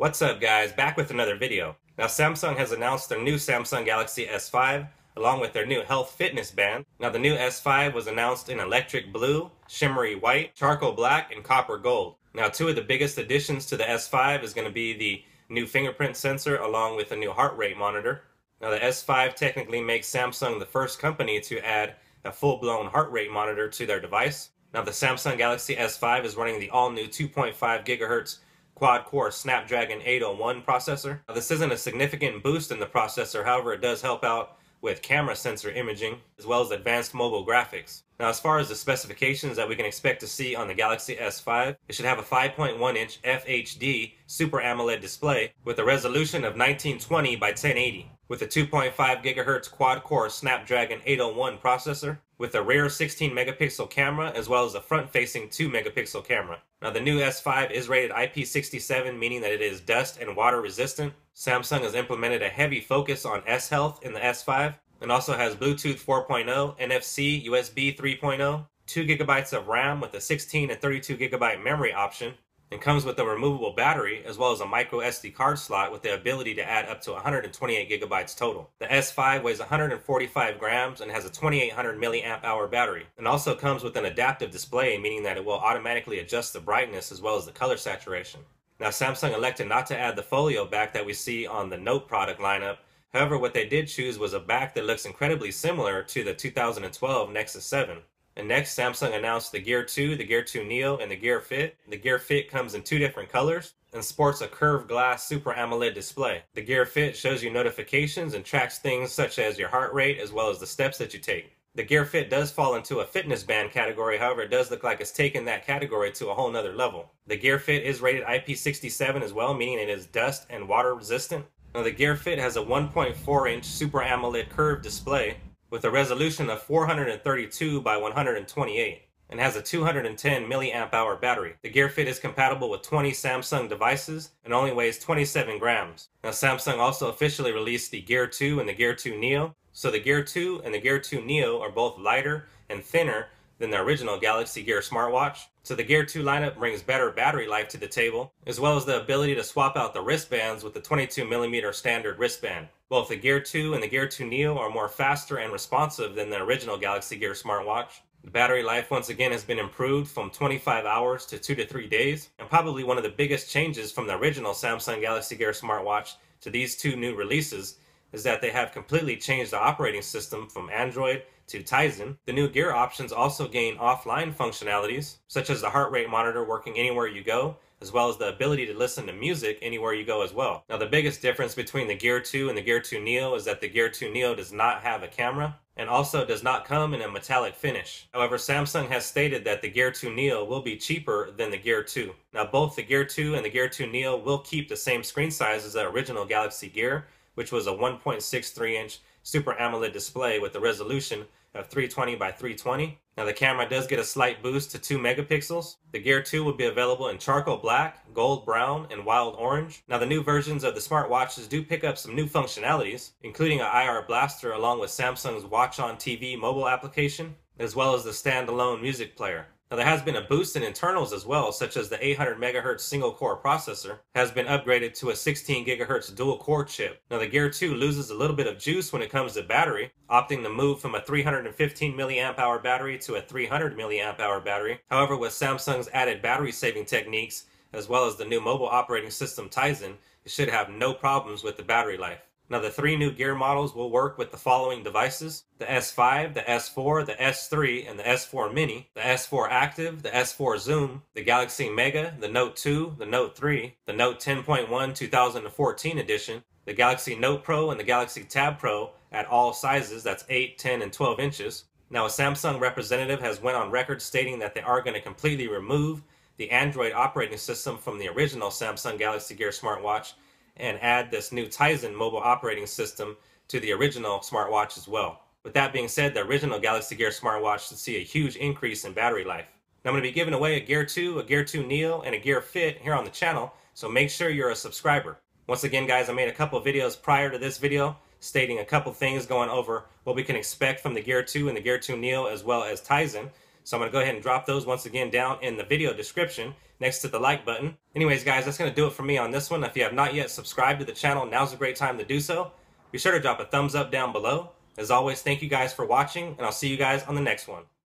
What's up guys, back with another video. Now Samsung has announced their new Samsung Galaxy S5 along with their new health fitness band. Now the new S5 was announced in electric blue, shimmery white, charcoal black, and copper gold. Now two of the biggest additions to the S5 is going to be the new fingerprint sensor along with a new heart rate monitor. Now the S5 technically makes Samsung the first company to add a full-blown heart rate monitor to their device. Now the Samsung Galaxy S5 is running the all-new 2.5 GHz quad-core Snapdragon 801 processor. Now, this isn't a significant boost in the processor, however it does help out with camera sensor imaging as well as advanced mobile graphics. Now as far as the specifications that we can expect to see on the Galaxy S5, it should have a 5.1-inch FHD Super AMOLED display with a resolution of 1920 by 1080 with a 2.5 GHz quad-core Snapdragon 801 processor with a rear 16 megapixel camera as well as a front-facing 2 megapixel camera. Now the new S5 is rated IP67, meaning that it is dust and water resistant. Samsung has implemented a heavy focus on S-Health in the S5 and also has Bluetooth 4.0, NFC, USB 3.0, 2 GB of RAM with a 16 and 32 GB memory option, and comes with a removable battery as well as a micro SD card slot with the ability to add up to 128 GB total. The S5 weighs 145 grams and has a 2800 mAh battery, and also comes with an adaptive display, meaning that it will automatically adjust the brightness as well as the color saturation. Now Samsung elected not to add the folio back that we see on the Note product lineup. However, what they did choose was a back that looks incredibly similar to the 2012 Nexus 7. And next, Samsung announced the Gear 2, the Gear 2 Neo, and the Gear Fit. The Gear Fit comes in two different colors and sports a curved glass Super AMOLED display. The Gear Fit shows you notifications and tracks things such as your heart rate as well as the steps that you take. The Gear Fit does fall into a fitness band category, however it does look like it's taken that category to a whole nother level. The Gear Fit is rated IP67 as well, meaning it is dust and water resistant. Now the Gear Fit has a 1.4-inch Super AMOLED curved display with a resolution of 432 by 128 and has a 210 mAh battery. The Gear Fit is compatible with 20 Samsung devices and only weighs 27 grams. Now Samsung also officially released the Gear 2 and the Gear 2 Neo. So the Gear 2 and the Gear 2 Neo are both lighter and thinner than the original Galaxy Gear smartwatch. So the Gear 2 lineup brings better battery life to the table, as well as the ability to swap out the wristbands with the 22mm standard wristband. Both the Gear 2 and the Gear 2 Neo are more faster and responsive than the original Galaxy Gear smartwatch. The battery life once again has been improved from 25 hours to 2 to 3 days, and probably one of the biggest changes from the original Samsung Galaxy Gear smartwatch to these two new releases is that they have completely changed the operating system from Android to Tizen. The new Gear options also gain offline functionalities, such as the heart rate monitor working anywhere you go, as well as the ability to listen to music anywhere you go as well. Now the biggest difference between the Gear 2 and the Gear 2 Neo is that the Gear 2 Neo does not have a camera and also does not come in a metallic finish. However, Samsung has stated that the Gear 2 Neo will be cheaper than the Gear 2. Now both the Gear 2 and the Gear 2 Neo will keep the same screen size as the original Galaxy Gear, which was a 1.63-inch Super AMOLED display with a resolution of 320 by 320. Now the camera does get a slight boost to 2 megapixels. The Gear 2 will be available in charcoal black, gold brown, and wild orange. Now the new versions of the smartwatches do pick up some new functionalities, including an IR blaster along with Samsung's Watch on TV mobile application, as well as the standalone music player. Now there has been a boost in internals as well, such as the 800 MHz single-core processor has been upgraded to a 16 GHz dual-core chip. Now the Gear 2 loses a little bit of juice when it comes to battery, opting to move from a 315 mAh battery to a 300 mAh battery. However, with Samsung's added battery-saving techniques, as well as the new mobile operating system Tizen, it should have no problems with the battery life. Now the three new Gear models will work with the following devices: the S5, the S4, the S3, and the S4 Mini, the S4 Active, the S4 Zoom, the Galaxy Mega, the Note 2, the Note 3, the Note 10.1 2014 edition, the Galaxy Note Pro, and the Galaxy Tab Pro at all sizes, that's 8, 10, and 12 inches. Now a Samsung representative has went on record stating that they are going to completely remove the Android operating system from the original Samsung Galaxy Gear smartwatch and add this new Tizen mobile operating system to the original smartwatch as well. With that being said, the original Galaxy Gear smartwatch should see a huge increase in battery life. Now I'm going to be giving away a Gear 2, a Gear 2 Neo, and a Gear Fit here on the channel, so make sure you're a subscriber. Once again guys, I made a couple videos prior to this video stating a couple things going over what we can expect from the Gear 2 and the Gear 2 Neo as well as Tizen. So I'm going to go ahead and drop those once again down in the video description next to the like button. Anyways, guys, that's going to do it for me on this one. If you have not yet subscribed to the channel, now's a great time to do so. Be sure to drop a thumbs up down below. As always, thank you guys for watching, and I'll see you guys on the next one.